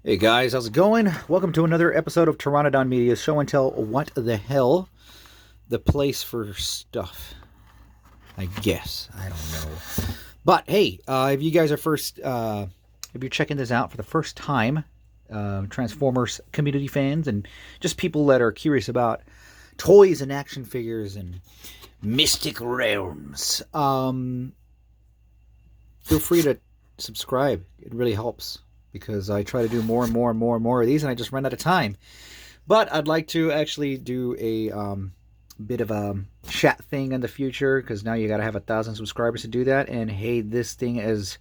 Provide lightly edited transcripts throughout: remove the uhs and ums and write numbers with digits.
Hey guys, how's it going? Welcome to another episode of Pteranodon Media's show and tell. What the hell? The place for stuff. I guess. I don't know. But hey, if you guys are if you're checking this out for the first time, Transformers community fans and just people that are curious about toys and action figures and mystic realms, feel free to subscribe. It really helps, because I try to do more and more and more and more of these, and I just run out of time. But I'd like to actually do a bit of a chat thing in the future, because now you got to have 1,000 subscribers to do that. And hey, this thing is,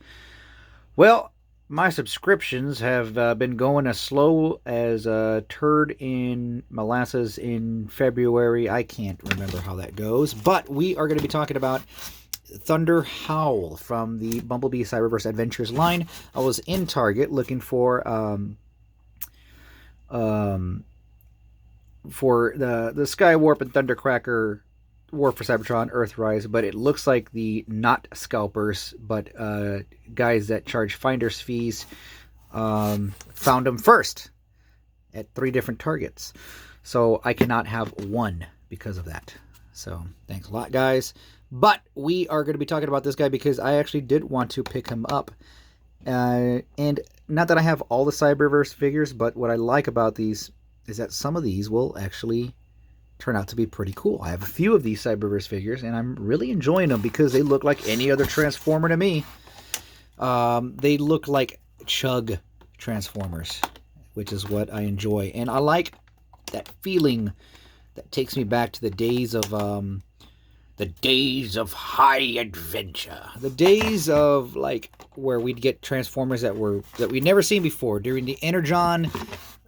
well, my subscriptions have been going as slow as a turd in molasses in February. I can't remember how that goes, but we are going to be talking about Thunderhowl from the Bumblebee Cyberverse Adventures line. I was in Target looking for the Skywarp and Thundercracker War for Cybertron Earthrise, but it looks like the not scalpers, but guys that charge finder's fees found them first at 3 different Targets. So I cannot have one because of that. So thanks a lot, guys. But we are going to be talking about this guy because I actually did want to pick him up. And not that I have all the Cyberverse figures, but what I like about these is that some of these will actually turn out to be pretty cool. I have a few of these Cyberverse figures, and I'm really enjoying them because they look like any other Transformer to me. They look like Chug Transformers, which is what I enjoy. And I like that feeling that takes me back to the days of high adventure. The days of, like, where we'd get Transformers that we'd never seen before during the Energon,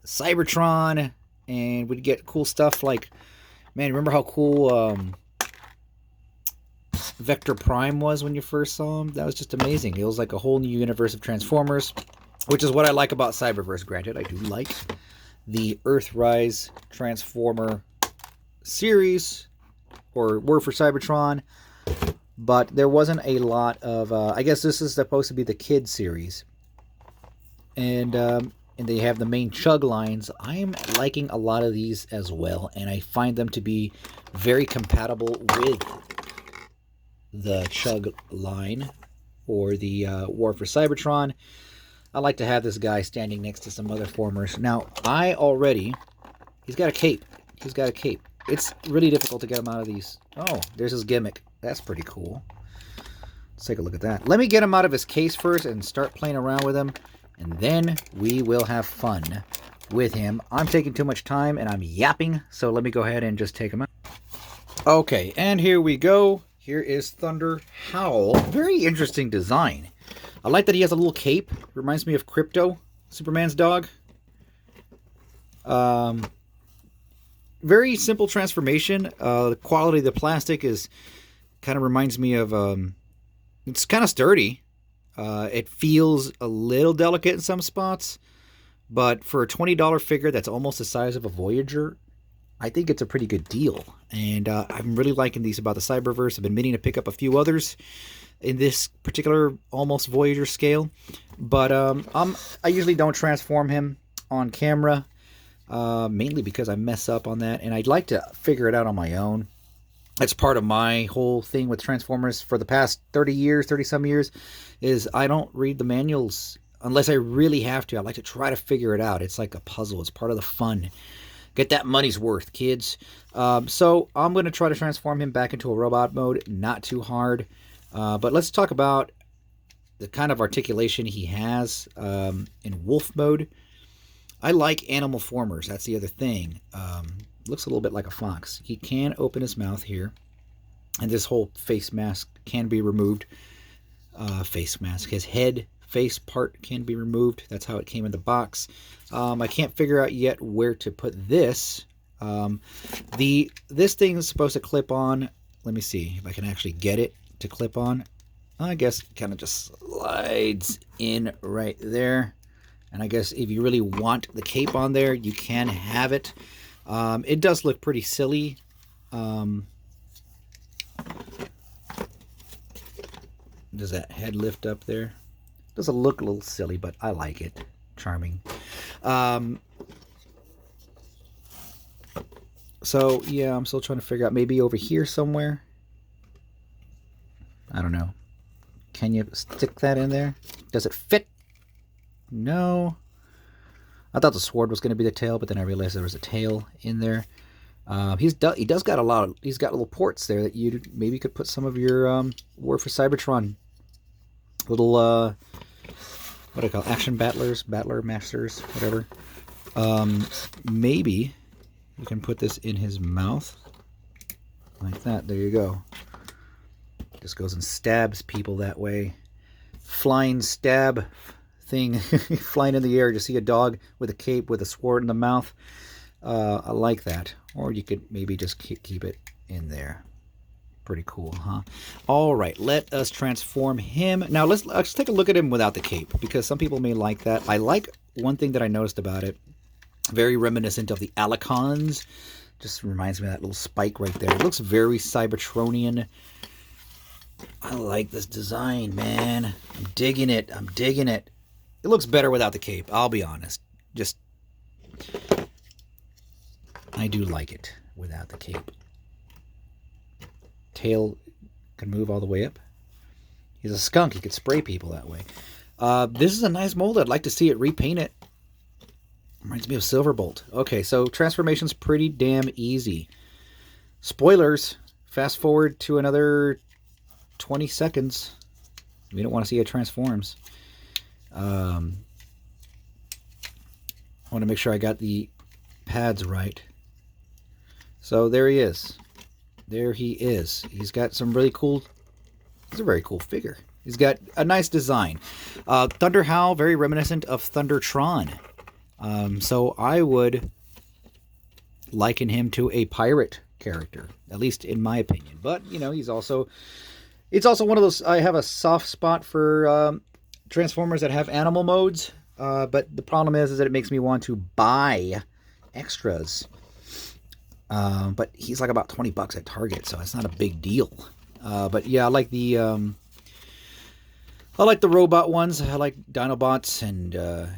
Cybertron, and we'd get cool stuff like, man, remember how cool Vector Prime was when you first saw him? That was just amazing. It was like a whole new universe of Transformers, which is what I like about Cyberverse. Granted, I do like the Earthrise Transformer series, or War for Cybertron, but there wasn't a lot of, I guess this is supposed to be the kid series, and they have the main Chug lines. I'm liking a lot of these as well, and I find them to be very compatible with the Chug line or the War for Cybertron. I like to have this guy standing next to some other formers. Now, he's got a cape. He's got a cape. It's really difficult to get him out of these. Oh, there's his gimmick. That's pretty cool. Let's take a look at that. Let me get him out of his case first and start playing around with him, and then we will have fun with him. I'm taking too much time, and I'm yapping, so let me go ahead and just take him out. Okay, and here we go. Here is Thunderhowl. Very interesting design. I like that he has a little cape. Reminds me of Crypto, Superman's dog. Very simple transformation. The quality of the plastic is kind of reminds me of, it's kind of sturdy. It feels a little delicate in some spots, but for a $20 figure that's almost the size of a Voyager, I think it's a pretty good deal. And I'm really liking these about the Cyberverse. I've been meaning to pick up a few others in this particular almost Voyager scale, but I usually don't transform him on camera. Mainly because I mess up on that, and I'd like to figure it out on my own. That's part of my whole thing with Transformers for the past 30-some years, is I don't read the manuals unless I really have to. I like to try to figure it out. It's like a puzzle. It's part of the fun. Get that money's worth, kids. So I'm going to try to transform him back into a robot mode. Not too hard. But let's talk about the kind of articulation he has in wolf mode. I like animal formers. That's the other thing. Looks a little bit like a fox. He can open his mouth here, and this whole face mask can be removed. Face mask. His face part can be removed. That's how it came in the box. I can't figure out yet where to put this. This thing is supposed to clip on. Let me see if I can actually get it to clip on. I guess it kind of just slides in right there. And I guess if you really want the cape on there, you can have it. It does look pretty silly. Does that head lift up there? Doesn't look a little silly, but I like it. Charming. So, yeah, I'm still trying to figure out, maybe over here somewhere. I don't know. Can you stick that in there? Does it fit? No. I thought the sword was going to be the tail, but then I realized there was a tail in there. He does got a lot of, he's got little ports there that you maybe could put some of your War for Cybertron little what do I call it? Action battlers, battler masters, whatever. Maybe you can put this in his mouth like that. There you go. Just goes and stabs people that way. Flying stab thing flying in the air. Just see a dog with a cape with a sword in the mouth. I like that. Or you could maybe just keep it in there. Pretty cool, huh? All right, let us transform him. Now let's take a look at him without the cape, because some people may like that. I like one thing that I noticed about it. Very reminiscent of the Alicons. Just reminds me of that little spike right there. It looks very Cybertronian. I like this design, man. I'm digging it. I'm digging it. It looks better without the cape, I'll be honest. Just, I do like it without the cape. Tail can move all the way up. He's a skunk. He could spray people that way. This is a nice mold. I'd like to see it repaint it. Reminds me of Silverbolt. Okay, so transformation's pretty damn easy. Spoilers. Fast forward to another 20 seconds. We don't want to see it transforms. I want to make sure I got the pads right. So there he is. There he is. He's got some really cool... He's a very cool figure. He's got a nice design. Thunderhowl, very reminiscent of Thundertron. So I would liken him to a pirate character, at least in my opinion. But, you know, he's also... It's also one of those... I have a soft spot for Transformers that have animal modes. But the problem is that it makes me want to buy extras. But he's like about 20 bucks at Target, so it's not a big deal. But yeah, I like the robot ones. I like Dinobots, and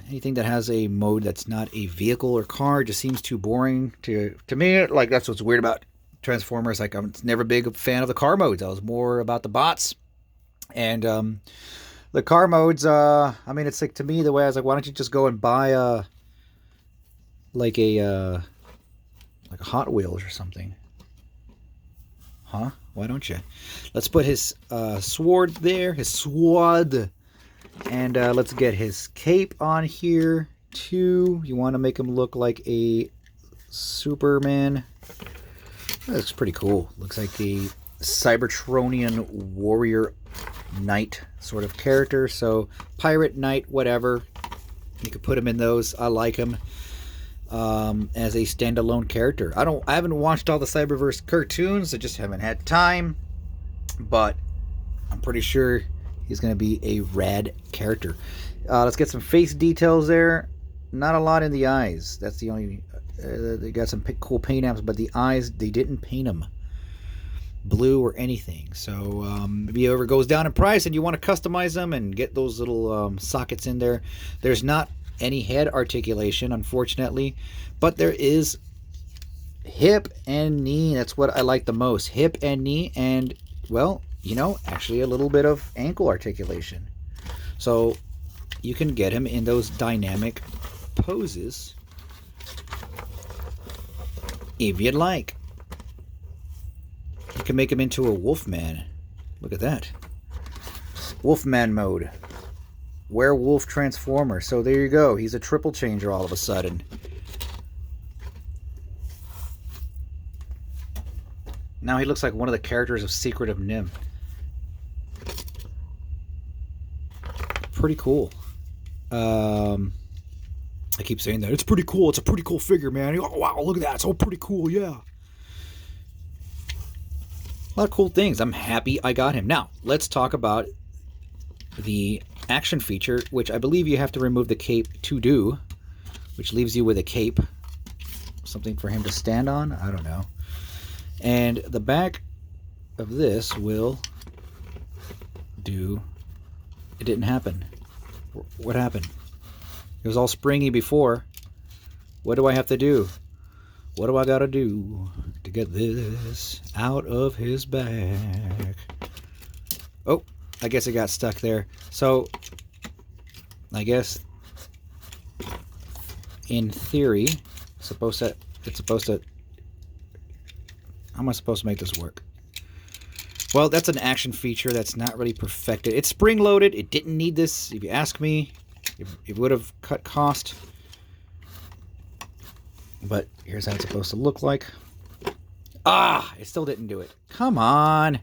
anything that has a mode that's not a vehicle or car just seems too boring to me. Like, that's what's weird about Transformers. Like, I'm never a big fan of the car modes. I was more about the bots. And the car modes, I mean, it's like, to me, the way I was like, why don't you just go and buy like a Hot Wheels or something? Huh? Why don't you? Let's put his sword there, his sword, and let's get his cape on here too. You want to make him look like a Superman. That looks pretty cool. Looks like a Cybertronian warrior knight sort of character. So pirate, knight, whatever. You could put him in those. I like him. As a standalone character. I haven't watched all the Cyberverse cartoons. I just haven't had time. But I'm pretty sure he's going to be a rad character. Let's get some face details there. Not a lot in the eyes. That's the only... they got some cool paint apps, but the eyes, they didn't paint them blue or anything. So if he ever goes down in price and you want to customize them and get those little sockets in there, there's not any head articulation, unfortunately, but there is hip and knee. That's what I like the most. Hip and knee, and, well, you know, actually a little bit of ankle articulation. So you can get him in those dynamic poses if you'd like. You can make him into a Wolfman. Look at that. Wolfman mode. Werewolf Transformer. So there you go. He's a triple changer all of a sudden. Now he looks like one of the characters of Secret of Nim. Pretty cool. I keep saying that. It's pretty cool. It's a pretty cool figure, man. Oh, wow, look at that. It's all pretty cool, yeah. A lot of cool things. I'm happy I got him. Now, let's talk about the action feature, which I believe you have to remove the cape to do, which leaves you with a cape. Something for him to stand on? I don't know. And the back of this will do... It didn't happen. What happened? It was all springy before. What do I have to do? What do I gotta do to get this out of his back? Oh, I guess it got stuck there. So, I guess, in theory, it's supposed to... How am I supposed to make this work? Well, that's an action feature that's not really perfected. It's spring-loaded. It didn't need this, if you ask me. It would have cut cost. But here's how it's supposed to look like. Ah! It still didn't do it. Come on!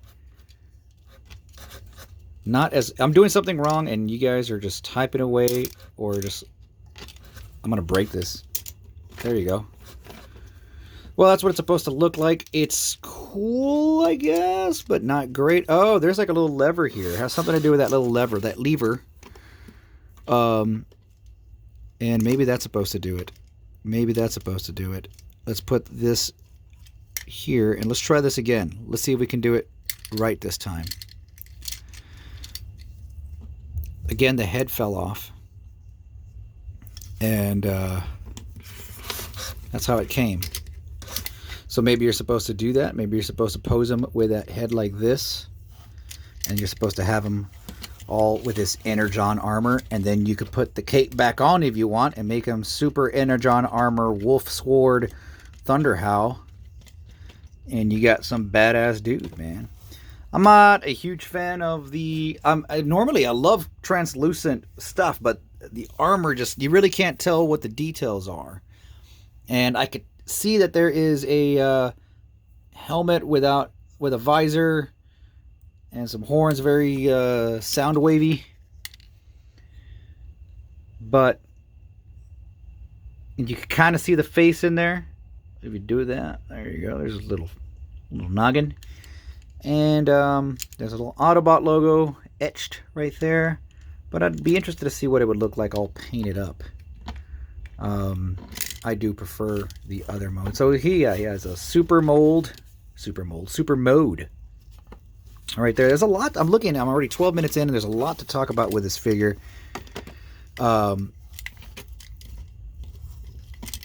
Not as... I'm doing something wrong, and you guys are just typing away, or just... I'm going to break this. There you go. Well, that's what it's supposed to look like. It's cool, I guess, but not great. Oh, there's like a little lever here. It has something to do with that little lever, that lever. And maybe that's supposed to do it. Maybe that's supposed to do it. Let's put this here, and let's try this again. Let's see if we can do it right this time. Again, the head fell off. And that's how it came. So maybe you're supposed to do that. Maybe you're supposed to pose him with that head like this. And you're supposed to have him all with this Energon armor. And then you could put the cape back on if you want and make him super Energon armor, wolf sword, Thunderhowl. And you got some badass dude, man. I'm not a huge fan of the... normally I love translucent stuff, but the armor just... You really can't tell what the details are. And I could see that there is a helmet with a visor and some horns, very sound wavy. But you can kind of see the face in there. If you do that, there you go. There's a little noggin. And there's a little Autobot logo etched right there. But I'd be interested to see what it would look like all painted up. I do prefer the other mode. So he has a super mode. All right, there's a lot. I'm already 12 minutes in, and there's a lot to talk about with this figure. I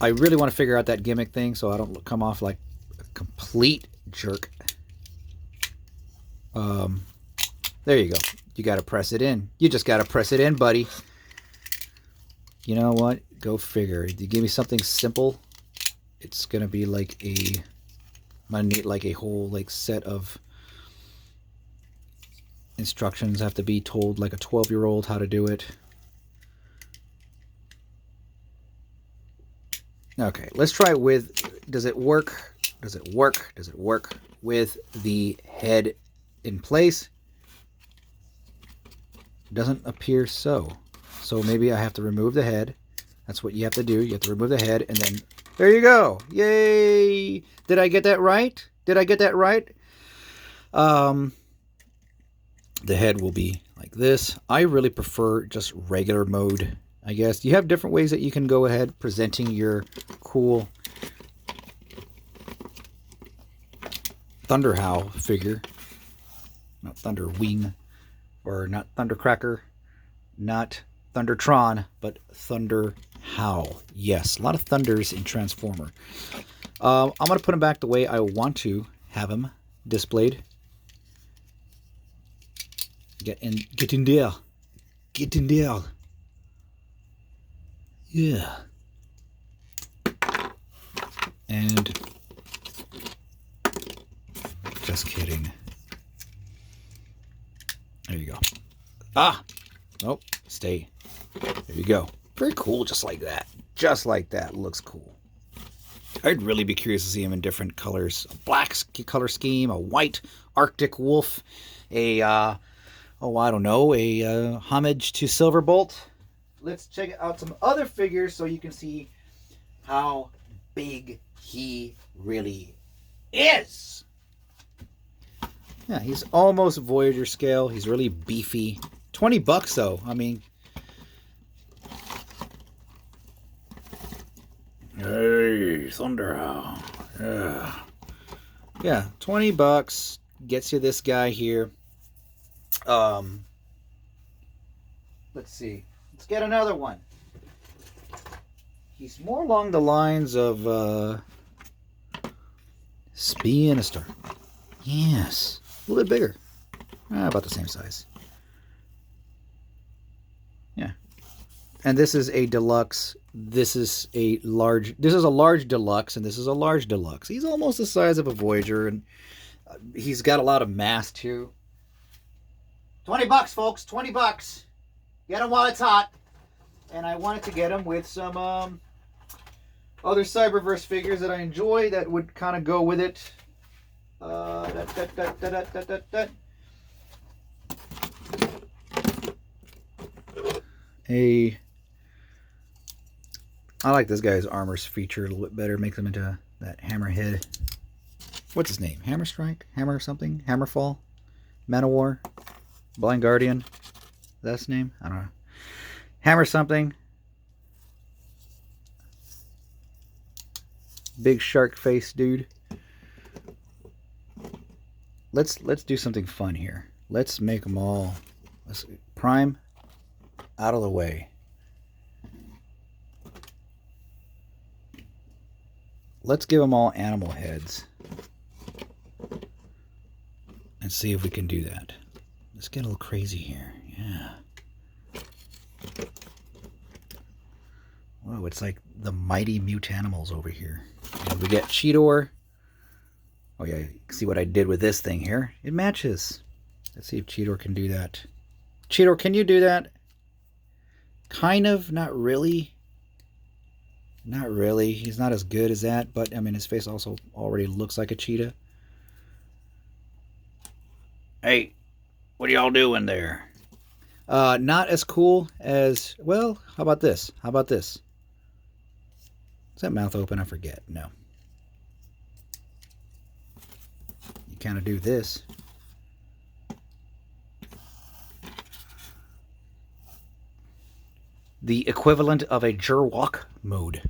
really want to figure out that gimmick thing so I don't come off like a complete jerk. There you go. You got to press it in. You just got to press it in, buddy. You know what? Go figure. If you give me something simple, it's going to be like I'm going to need like a whole set of instructions. Have to be told like a 12-year-old how to do it. Okay, let's try it with... Does it work? Does it work? Does it work with the head in place? Doesn't appear so. So maybe I have to remove the head. That's what you have to do. You have to remove the head, and then there you go. Yay! Did I get that right? Did I get that right? The head will be like this. I really prefer just regular mode, I guess. You have different ways that you can go ahead presenting your cool Thunderhowl figure. Not Thunderwing, or not Thundercracker, not Thundertron, but Thunderhowl. Yes, a lot of thunders in Transformer. I'm going to put him back the way I want to have him displayed. Get in there. Get in there. Yeah. And just kidding. There you go. Ah! Nope. Stay. There you go. Very cool, just like that. Just like that. Looks cool. I'd really be curious to see him in different colors. A black color scheme, a white Arctic wolf, a, I don't know, a homage to Silverbolt. Let's check out some other figures so you can see how big he really is. Yeah, he's almost Voyager scale. He's really beefy. $20 though. I mean, hey, Thunderhowl. Yeah, $20 gets you this guy here. Let's see. Let's get another one. He's more along the lines of Speedster. Yes, a little bit bigger. About the same size. Yeah. And this is a deluxe. This is a large. This is a large deluxe, and this is a large deluxe. He's almost the size of a Voyager, and he's got a lot of mass too. $20, folks. $20. Get him while it's hot. And I wanted to get him with some other Cyberverse figures that I enjoy that would kind of go with it. I like this guy's armor's feature a little bit better. Makes him into that hammerhead. What's his name? Hammer Strike? Hammer something? Hammerfall? Man of War? Blind Guardian? That's his name? I don't know. Hammer something. Big shark face dude. Let's do something fun here. Let's make them all. Let's prime out of the way. Let's give them all animal heads. And see if we can do that. Let's get a little crazy here. Yeah. Whoa, it's like the mighty Mutanimals over here. And we get Cheetor. Oh yeah, you can see what I did with this thing here. It matches. Let's see if Cheetor can do that. Cheetor, can you do that? Kind of, not really. Not really. He's not as good as that, but I mean his face also already looks like a cheetah. Hey, what are y'all doing there? Not as cool as, well, how about this? How about this? Is that mouth open? I forget. No. You kind of do this. The equivalent of a Jurwalk mode.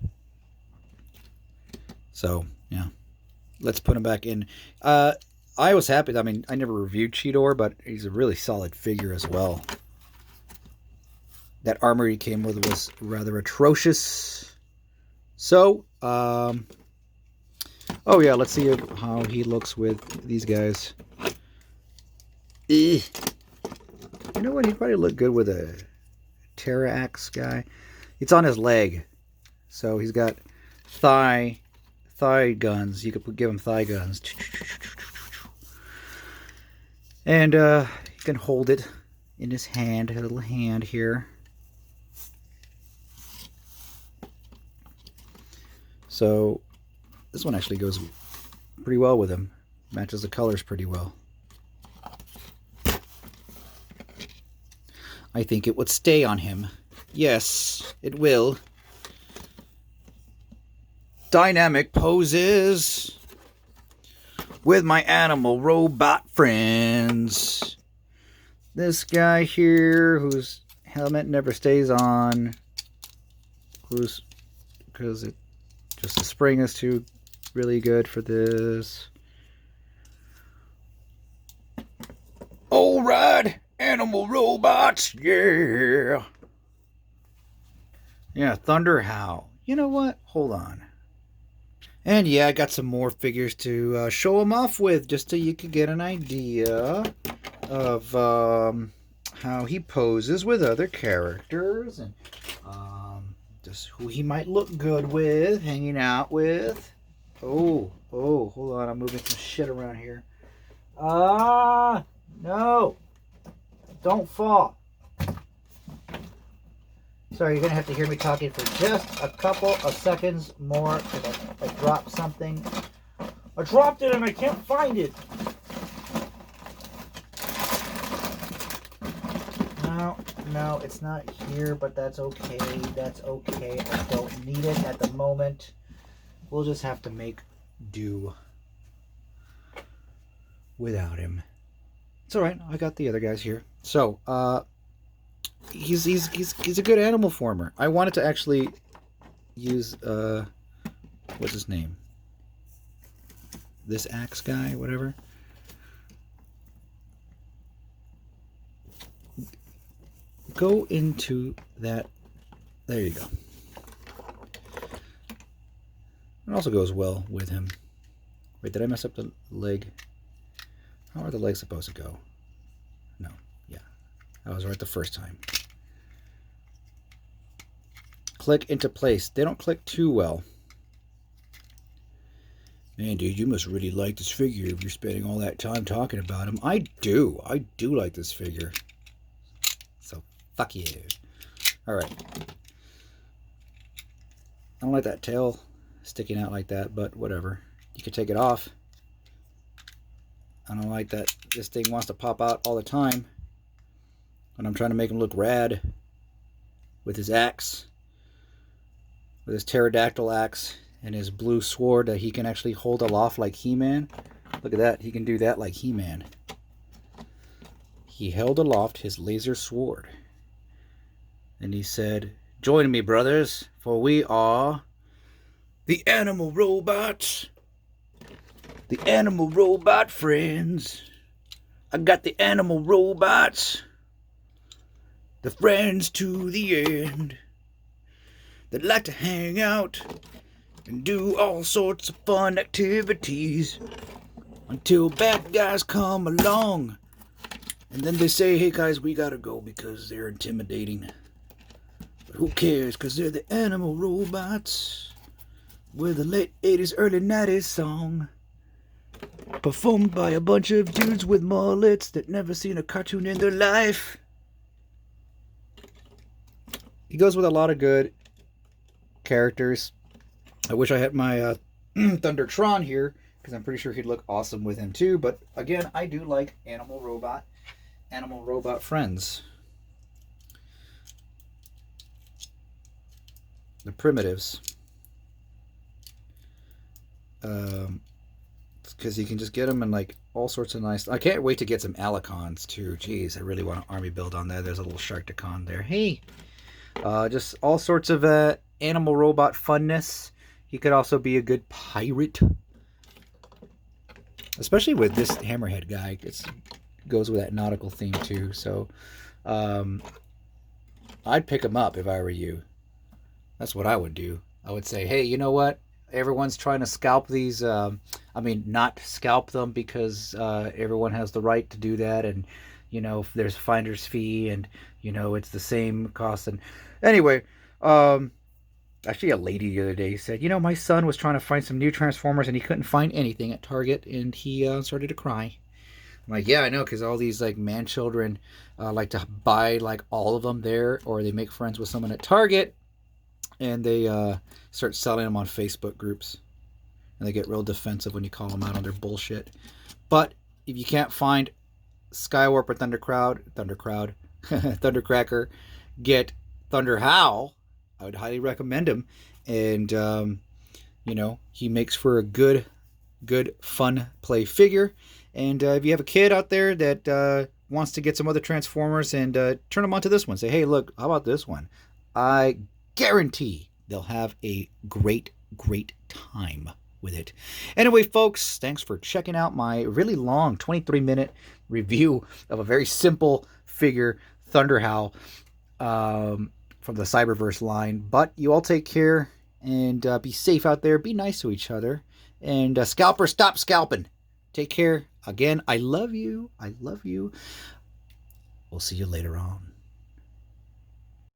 So, yeah. Let's put him back in. I was happy. I mean, I never reviewed Cheetor, but he's a really solid figure as well. That armor he came with was rather atrocious. So, oh yeah, let's see how he looks with these guys. You know what? He'd probably look good with a Terrax guy. It's on his leg. So he's got thigh guns. You could give him thigh guns. And he can hold it in his hand, a little hand here. So this one actually goes pretty well with him. Matches the colors pretty well. I think it would stay on him. Yes, it will. Dynamic poses with my animal robot friends. This guy here, whose helmet never stays on, because it just the spring is too really good for this. All right, animal robots, yeah. Yeah, Thunderhowl. You know what? Hold on. And yeah, I got some more figures to show them off with, just so you could get an idea of how he poses with other characters, and just who he might look good with, hanging out with. Oh, hold on, I'm moving some shit around here. No, don't fall. Sorry, you're going to have to hear me talking for just a couple of seconds more, because I dropped something. I dropped it and I can't find it. No, it's not here, but that's okay. That's okay. I don't need it at the moment. We'll just have to make do without him. It's all right. I got the other guys here. So, he's a good animal former. I wanted to actually use what's his name? This axe guy, whatever. Go into that. There you go. It also goes well with him. Wait, did I mess up the leg? How are the legs supposed to go? No, yeah. I was right the first time. Click into place. They don't click too well. Man, dude, you must really like this figure if you're spending all that time talking about him. I do. I do like this figure. So, fuck you. Alright. I don't like that tail sticking out like that, but whatever. You can take it off. I don't like that this thing wants to pop out all the time. And I'm trying to make him look rad with his axe. With his pterodactyl axe and his blue sword that he can actually hold aloft like He-Man. Look at that. He can do that like He-Man. He held aloft his laser sword. And he said, "Join me, brothers, for we are the animal robots. The animal robot friends. I got the animal robots. The friends to the end. That like to hang out and do all sorts of fun activities until bad guys come along. And then they say, hey guys, we gotta go because they're intimidating. But who cares, because they're the animal robots. With a late 80s, early 90s song. Performed by a bunch of dudes with mullets that never seen a cartoon in their life. He goes with a lot of good characters. I wish I had my Thundertron here, because I'm pretty sure he'd look awesome with him too. But again, I do like animal robot friends. The primitives. Because you can just get them in like all sorts of nice. I can't wait to get some Alicons too. Jeez, I really want an army build on that. There's a little Sharkticon there. Hey, just all sorts of animal robot funness. He could also be a good pirate, especially with this hammerhead guy. It goes with that nautical theme too. So I'd pick him up if I were you. That's what I would do. I would say, hey, you know what? Everyone's trying to scalp these. I mean, not scalp them, because everyone has the right to do that. And, you know, there's finder's fee, and, you know, it's the same cost. And anyway, actually a lady the other day said, you know, my son was trying to find some new Transformers and he couldn't find anything at Target, and he started to cry. I'm like, yeah, I know, because all these like man children like to buy like all of them there, or they make friends with someone at Target and they start selling them on Facebook groups, and they get real defensive when you call them out on their bullshit. But if you can't find Skywarp or Thundercracker, get Thunderhowl. I would highly recommend him. And you know, he makes for a good fun play figure. And if you have a kid out there that wants to get some other Transformers, and turn them onto this one, say, hey, look, how about this one? I guarantee they'll have a great time with it. Anyway, folks, thanks for checking out my really long 23-minute review of a very simple figure, Thunderhowl, from the Cyberverse line. But you all take care, and be safe out there. Be nice to each other. And scalper, stop scalping. Take care. Again, I love you. I love you. We'll see you later on.